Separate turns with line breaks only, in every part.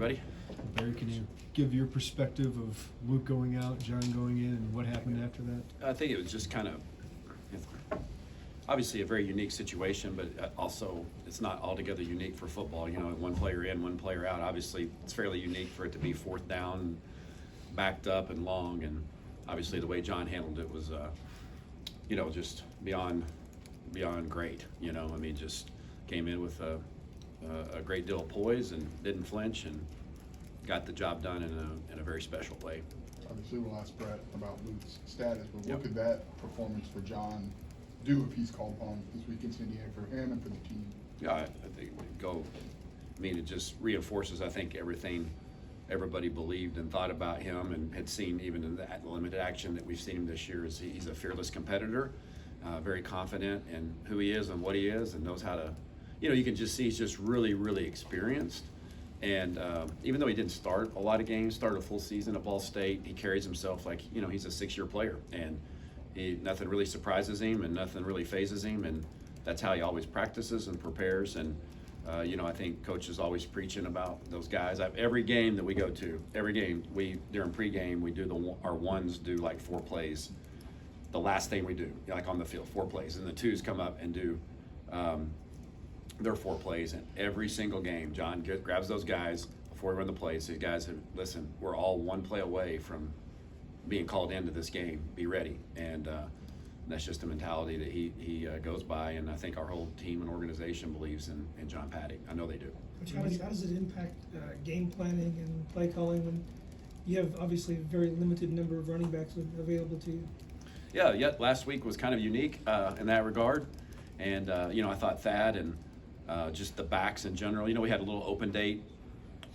everybody.
Barry, can you give your perspective of Luke going out, John going in, and what happened after that?
I think it was just kind of, obviously a very unique situation, but also it's not altogether unique for football. You know, one player in, one player out. Obviously, it's fairly unique for it to be fourth down, backed up and long, and obviously the way John handled it was, you know, just beyond great. You know, I mean, just came in with a great deal of poise and didn't flinch and got the job done in a very special way.
Obviously, we'll ask Brett about Luke's status, but
Yep.
what could that performance for John do if he's called upon this week against Indiana for him and for the team?
Yeah, I think it would go. I mean, it just reinforces, I think, everything everybody believed and thought about him and had seen even in the limited action that we've seen him this year. Is he's a fearless competitor, very confident in who he is and what he is, and knows how to, you know, you can just see he's just really, really experienced. And even though he didn't start a lot of games, started a full season at Ball State, he carries himself like, you know, he's a 6-year player, and nothing really surprises him and nothing really phases him, and that's how he always practices and prepares. And you know, I think Coach is always preaching about those guys. Every game that we go to, every game during pregame we do our ones do like 4 plays. The last thing we do, like on the field, 4 plays, and the twos come up and do their 4 plays. And every single game, John grabs those guys before we run the plays. These guys have, listen, we're all 1 play away from being called into this game. Be ready. And that's just a mentality that he goes by, and I think our whole team and organization believes in John Paddock. I know they do.
Coach, how does it impact game planning and play calling when you have obviously a very limited number of running backs available to you?
Yeah, last week was kind of unique in that regard. And, you know, I thought Thad and just the backs in general, you know, we had a little open date,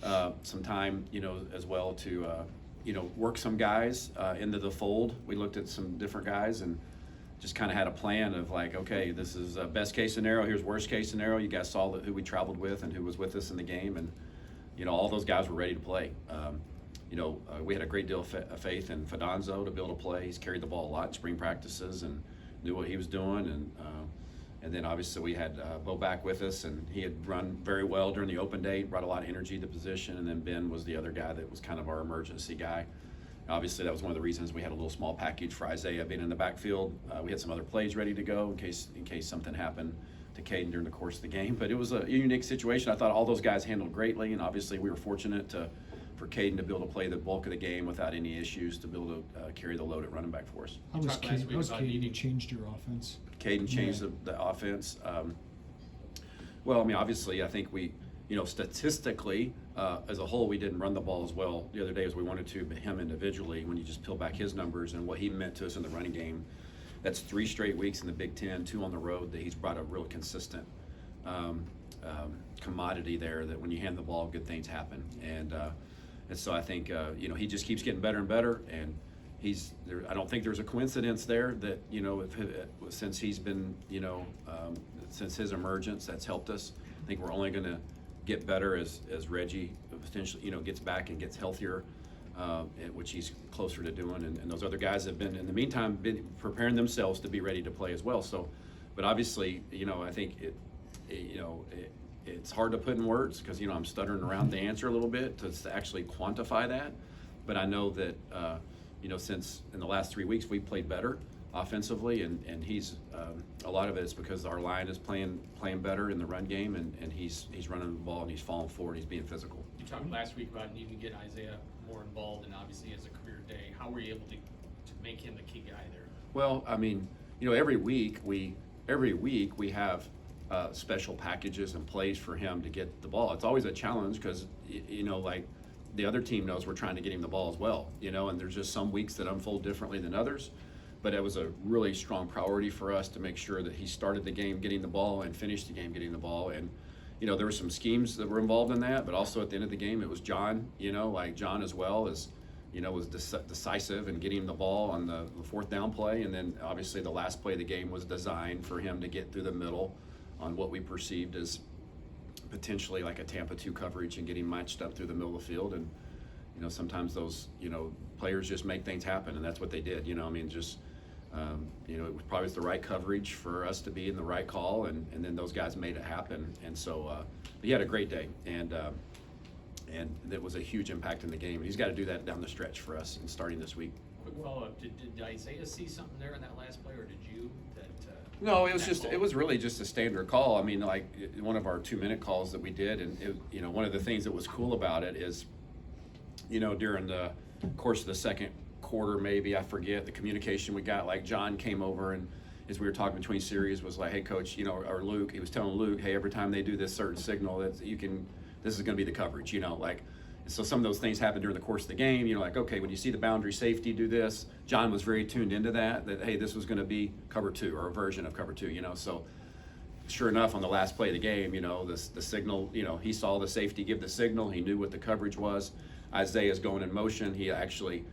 some time, you know, as well to, you know, work some guys into the fold. We looked at some different guys and just kind of had a plan of like, okay, this is best case scenario, here's worst case scenario. You guys saw who we traveled with and who was with us in the game, and you know, all those guys were ready to play. You know, we had a great deal of faith in Fidanzo to be able to play. He's carried the ball a lot in spring practices and knew what he was doing, and then obviously we had Bo back with us, and he had run very well during the open date, brought a lot of energy to the position, and then Ben was the other guy that was kind of our emergency guy. Obviously, that was one of the reasons we had a little small package for Isaiah being in the backfield. We had some other plays ready to go in case something happened to Kaden during the course of the game. But it was a unique situation. I thought all those guys handled greatly, and obviously we were fortunate for Kaden to be able to play the bulk of the game without any issues, to be able to carry the load at running back for us.
How was Kaden changed your offense?
Caden changed the offense. Well, I mean, obviously, I think we, you know, statistically, as a whole, we didn't run the ball as well the other day as we wanted to, but him individually, when you just peel back his numbers and what he meant to us in the running game, that's 3 straight weeks in the Big Ten, 2 on the road, that he's brought a real consistent commodity there, that when you hand the ball, good things happen. And so I think, you know, he just keeps getting better and better, and I don't think there's a coincidence there that, you know, since he's been, you know, since his emergence, that's helped us. I think we're only going to get better as Reggie potentially, you know, gets back and gets healthier, which he's closer to doing, and those other guys have been in the meantime been preparing themselves to be ready to play as well. So, but obviously, you know, I think it's hard to put in words because, you know, I'm stuttering around the answer a little bit to actually quantify that. But I know that you know, since in the last 3 weeks we've played better offensively, and he's a lot of it is because our line is playing better in the run game, and he's running the ball and he's falling forward, he's being physical.
You talked last week about needing to get Isaiah more involved, and obviously as a career day, how were you able to make him the key guy there?
Well, I mean, you know, every week we have special packages and plays for him to get the ball. It's always a challenge because, you know, like the other team knows we're trying to get him the ball as well, you know, and there's just some weeks that unfold differently than others. But it was a really strong priority for us to make sure that he started the game getting the ball and finished the game getting the ball. And, you know, there were some schemes that were involved in that, but also at the end of the game, it was John, you know, like John as well as, you know, was decisive in getting the ball on the 4th down play. And then obviously the last play of the game was designed for him to get through the middle on what we perceived as potentially like a Tampa 2 coverage and getting matched up through the middle of the field. And, you know, sometimes those, you know, players just make things happen, and that's what they did. You know, I mean, just, you know, it was probably the right coverage for us to be in the right call, and then those guys made it happen. And so he had a great day. And, and that was a huge impact in the game. And he's got to do that down the stretch for us and starting this week.
Quick follow-up, did Isaiah see something there in that last play, or did you?
No, it was
that
just,
call?
it was really just a standard call. I mean, like, one of our 2-minute calls that we did, and it, you know, one of the things that was cool about it is, you know, during the course of the second quarter, maybe, I forget, the communication we got, like, John came over and as we were talking between series was like, hey, coach, you know, or Luke, he was telling Luke, hey, every time they do this certain signal, that you can, this is gonna be the coverage, you know, like, so some of those things happen during the course of the game, you know, like, okay, when you see the boundary safety, do this. John was very tuned into that, hey, this was gonna be cover 2 or a version of cover 2, you know, so sure enough, on the last play of the game, you know, the signal, you know, he saw the safety give the signal, he knew what the coverage was. Isaiah's going in motion, he actually,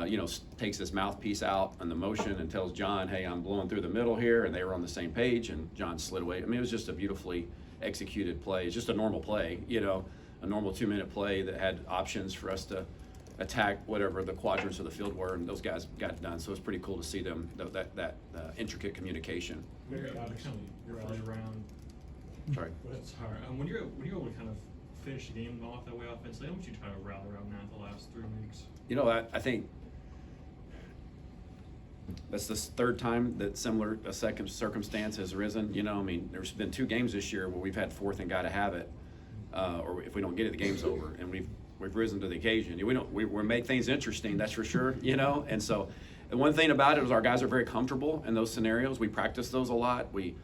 you know, takes his mouthpiece out on the motion and tells John, hey, I'm blowing through the middle here, and they were on the same page, and John slid away. I mean, it was just a beautifully executed play. It's just a normal play, you know, a normal 2-minute play that had options for us to attack whatever the quadrants of the field were, and those guys got it done. So it's pretty cool to see them, that intricate communication.
Very obviously, your first round.
Sorry.
Sorry. When you're able to kind of finish the game off that way offensively, how much you try to rally around that the last 3 weeks?
You know, I think that's the third time that a second circumstance has arisen. You know, I mean, there's been 2 games this year where we've had fourth and got to have it, or if we don't get it, the game's over, and we've risen to the occasion. We make things interesting, that's for sure. You know, and so the one thing about it is our guys are very comfortable in those scenarios. We practice those a lot. We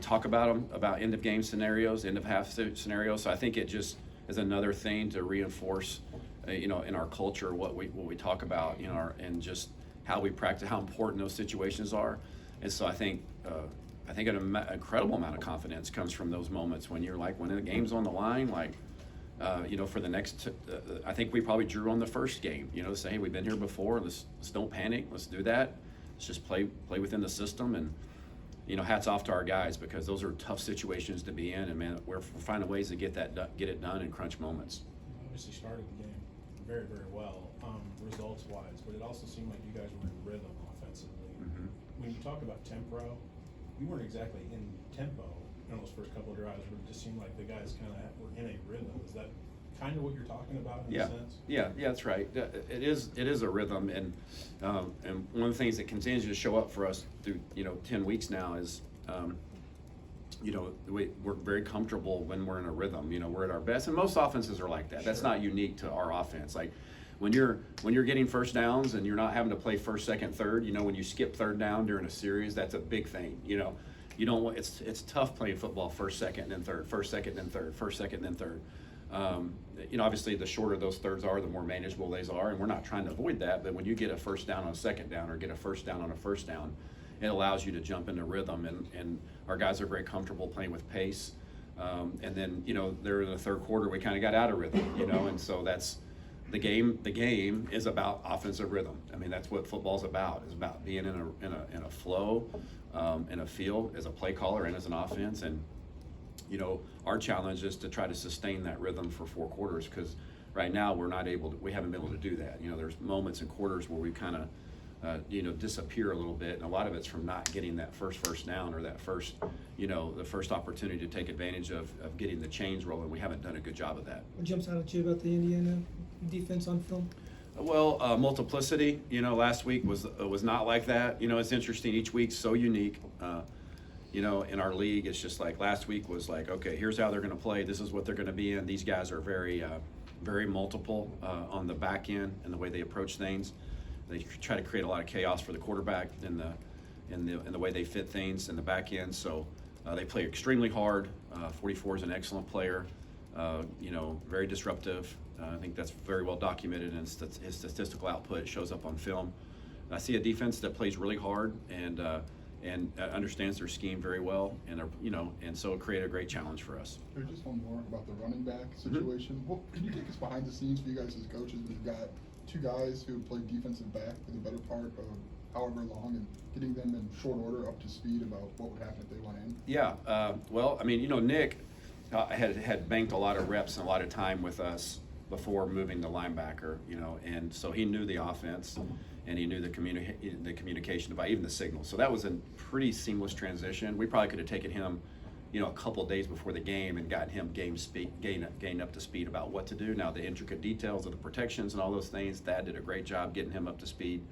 talk about them, about end of game scenarios, end of half scenarios. So I think it just is another thing to reinforce, you know, in our culture what we talk about, you know, and just how we practice, how important those situations are. And so I think an incredible amount of confidence comes from those moments when you're like, when the game's on the line, like, you know, for the next, I think we probably drew on the first game, you know, to say, hey, we've been here before, let's don't panic, let's do that. Let's just play within the system, and, you know, hats off to our guys, because those are tough situations to be in, and man, we're finding ways to get it done in crunch moments.
Obviously started the game very, very well, results-wise, but it also seemed like you guys were in rhythm offensively.
Mm-hmm.
When you talk about tempo, you weren't exactly in tempo in those first couple of drives, but it just seemed like the guys kind of were in a rhythm. Is that kind of what you're talking about in a sense?
Yeah, that's right. It is a rhythm, and one of the things that continues to show up for us through, you know, 10 weeks now is, you know, we're very comfortable when we're in a rhythm. You know, we're at our best, and most offenses are like that. That's not unique to our offense. Like when you're getting first downs and you're not having to play first, second, third. You know, when you skip third down during a series, that's a big thing. You know, you don't want, it's tough playing football first, second, and then third, first, second, then third, first, second, then third. You know, obviously the shorter those thirds are, the more manageable they are, and we're not trying to avoid that. But when you get a first down on a second down, or get a first down on a first down, it allows you to jump into rhythm, and our guys are very comfortable playing with pace. And then, you know, there in the third quarter, we kind of got out of rhythm, you know, and so that's the game. The game is about offensive rhythm. I mean, that's what football's about. It's about being in a flow, in a feel as a play caller and as an offense. And, you know, our challenge is to try to sustain that rhythm for 4 quarters, because right now we haven't been able to do that. You know, there's moments in quarters where we kind of, you know, disappear a little bit, and a lot of it's from not getting that first down, or that first, you know, the first opportunity to take advantage of getting the chains rolling. We haven't done a good job of that.
What jumps out at you about the Indiana defense on film?
Well, multiplicity. You know, last week was not like that. You know, it's interesting. Each week's so unique. You know, in our league, it's just like last week was like, okay, here's how they're going to play. This is what they're going to be in. These guys are very, very multiple on the back end and the way they approach things. They try to create a lot of chaos for the quarterback in the way they fit things in the back end. So they play extremely hard. 44 is an excellent player. You know, very disruptive. I think that's very well documented in his statistical output. It shows up on film. I see a defense that plays really hard and understands their scheme very well, and so it created a great challenge for us.
There's just one more about the running back situation. Well, can you take us behind the scenes for you guys as coaches? We've got 2 guys who played defensive back for the better part of however long, and getting them in short order up to speed about what would happen if they went in.
Yeah, well, I mean, you know, Nick had banked a lot of reps and a lot of time with us before moving to linebacker, you know, and so he knew the offense, and he knew the communication about even the signals. So that was a pretty seamless transition. We probably could have taken him, a couple of days before the game and gotten him gained up to speed about what to do. Now the intricate details of the protections and all those things, Thad did a great job getting him up to speed.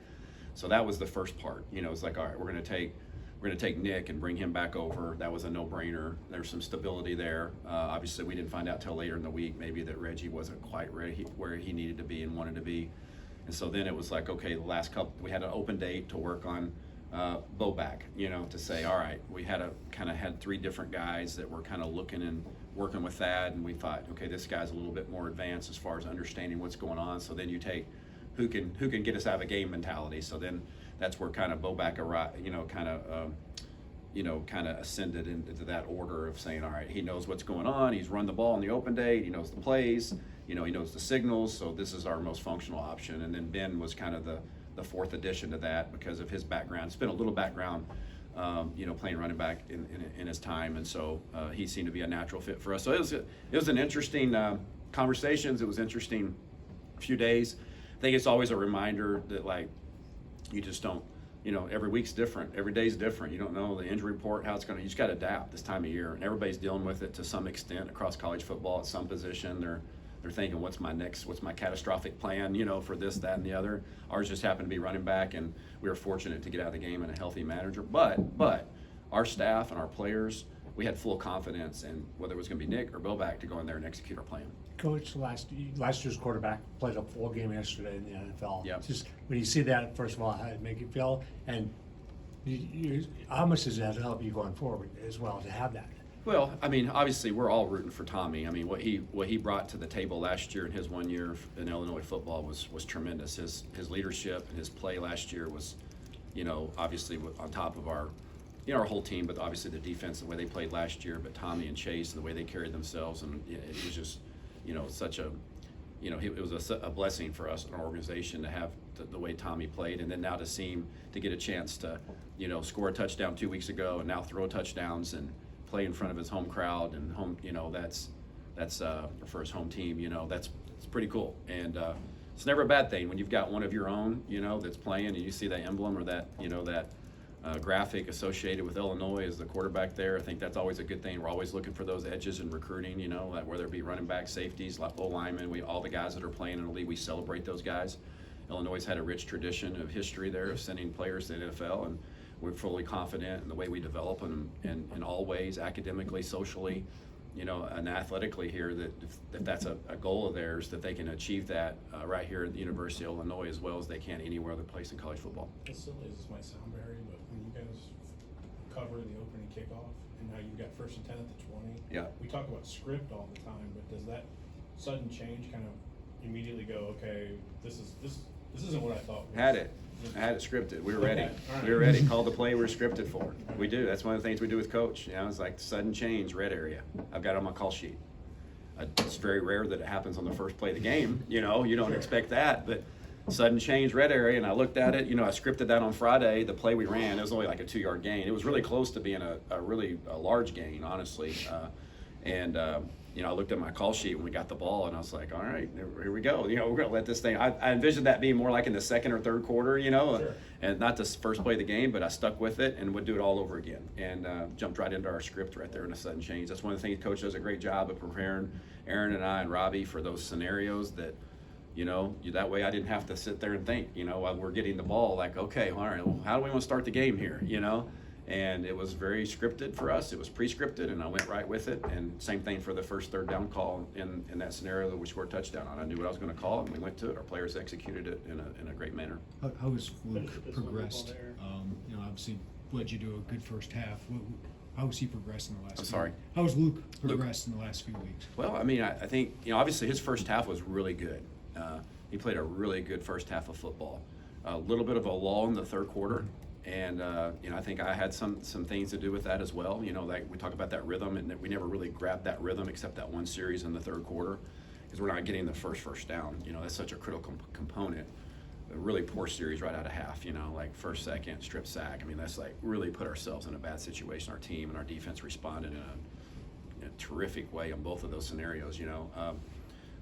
So that was the first part. It's like, all right, we're going to take Nick and bring him back over. That was a no-brainer. There's some stability there. Obviously, we didn't find out till later in the week maybe that Reggie wasn't quite ready where he needed to be and wanted to be. And so then it was like, okay, the last couple, we had an open date to work on Boback, to say, all right, we had three different guys that were kind of looking and working with that, and we thought, okay, this guy's a little bit more advanced as far as understanding what's going on. So then you take who can get us out of a game mentality. So then that's where kind of Boback kind of ascended into that order of saying, all right, he knows what's going on. He's run the ball in the open date. He knows the plays. He knows the signals. So this is our most functional option. And then Ben was kind of the fourth addition to that because of his background. Spent a little background, playing running back in his time, and so he seemed to be a natural fit for us. So it was an interesting conversations. It was interesting few days. I think it's always a reminder that you just don't. Every week's different. Every day's different. You don't know the injury report, how it's going to. You just got to adapt this time of year, and everybody's dealing with it to some extent across college football. At some position, they're thinking, what's my catastrophic plan, for this, that, and the other. Ours just happened to be running back, and we were fortunate to get out of the game in a healthy manner. But our staff and our players, we had full confidence in whether it was going to be Nick or Boback to go in there and execute our plan.
Coach, last year's quarterback played a full game yesterday in the NFL.
Yep.
Just when you see that, first of all, how did it make you feel? And how much does that help you going forward as well to have that?
Well, obviously we're all rooting for Tommy. What he brought to the table last year in his 1 year in Illinois football was tremendous. His leadership and his play last year was, obviously on top of our whole team, but obviously the defense, the way they played last year, but Tommy and Chase and the way they carried themselves, and it was just, such a, it was a blessing for us in our organization to have the way Tommy played, and then now to see him to get a chance to, score a touchdown 2 weeks ago and now throw touchdowns and play in front of his home crowd and home, that's for his home team, it's pretty cool. And it's never a bad thing when you've got one of your own, that's playing, and you see that emblem or that, that graphic associated with Illinois as the quarterback there. I think that's always a good thing. We're always looking for those edges in recruiting, whether it be running back, safeties, O-linemen, all the guys that are playing in the league, we celebrate those guys. Illinois has had a rich tradition of history there of sending players to the NFL, and we're fully confident in the way we develop them in all ways, academically, socially, and athletically here, that if that's a goal of theirs, that they can achieve that right here at the University of Illinois as well as they can anywhere other place in college football.
As silly as this might sound, Barry, but when you guys cover the opening kickoff and now you've got 1st and 10 at the 20,
Yeah.
we talk about script all the time, but does that sudden change kind of immediately go, okay, this isn't what I thought?
I had it scripted. We were ready.
Okay, all right.
We were ready. Called the play we were scripted for. We do. That's one of the things we do with Coach. It's like sudden change, red area. I've got it on my call sheet. It's very rare that it happens on the first play of the game. You don't expect that, but sudden change, red area. And I looked at it. I scripted that on Friday. The play we ran, it was only like a 2-yard gain. It was really close to being a really large gain, honestly. I looked at my call sheet when we got the ball, and I was like, all right, here we go. We're going to let this thing. I envisioned that being more like in the second or third quarter,
Sure.
and not the first play of the game, but I stuck with it and would do it all over again, and jumped right into our script right there in a sudden change. That's one of the things Coach does a great job of preparing Aaron and I and Robbie for those scenarios that, that way I didn't have to sit there and think, while we're getting the ball, like, okay, all right, well, how do we want to start the game here, And it was very scripted for us. It was pre-scripted, and I went right with it. And same thing for the first third down call in that scenario that we scored a touchdown on. I knew what I was going to call, and we went to it. Our players executed it in a great manner.
How has Luke progressed? Obviously led you to a good first half. How has he progressed in the last?
I'm sorry?
How has Luke progressed in the last few weeks?
Well, I think obviously his first half was really good. He played a really good first half of football. A little bit of a lull in the third quarter. And, I think I had some things to do with that as well. Like we talk about that rhythm, and that we never really grabbed that rhythm except that one series in the third quarter because we're not getting the first down. That's such a critical component. A really poor series right out of half, like first, second, strip sack. That's like really put ourselves in a bad situation. Our team and our defense responded in a terrific way in both of those scenarios,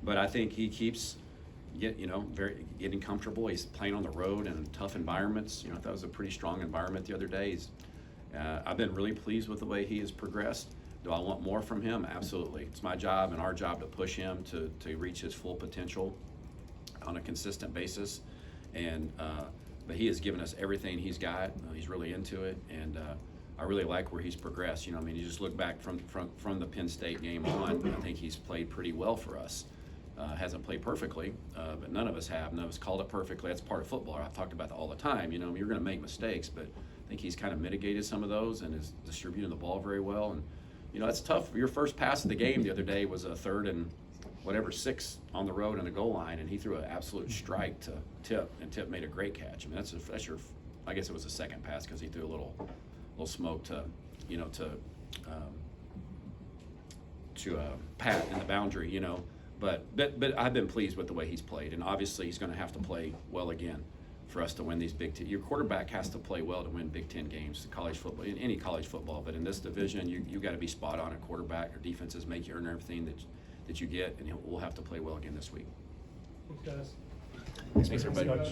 But I think he keeps getting comfortable. He's playing on the road in tough environments. That was a pretty strong environment the other day. I've been really pleased with the way he has progressed. Do I want more from him? Absolutely. It's my job and our job to push him to reach his full potential on a consistent basis. And but he has given us everything he's got. He's really into it, and I really like where he's progressed. You know, I mean, you just look back from the Penn State game on. I think he's played pretty well for us. Hasn't played perfectly, but none of us have. None of us called it perfectly. That's part of football. I've talked about that all the time. You know, you're going to make mistakes, but I think he's kind of mitigated some of those and is distributing the ball very well. And you know, it's tough. Your first pass of the game the other day was a 3rd and 6 on the road on the goal line, and he threw an absolute strike to Tip, and Tip made a great catch. I mean, that's your. I guess it was a second pass because he threw a little smoke to Pat in the boundary. You know. But I've been pleased with the way he's played, and obviously he's going to have to play well again for us to win these Big Ten. Your quarterback has to play well to win Big Ten games, college football, in any college football. But in this division, you got to be spot on at quarterback. Your defenses make you earn everything that you get, and we'll have to play well again this week.
Thanks, guys.
Thanks, everybody.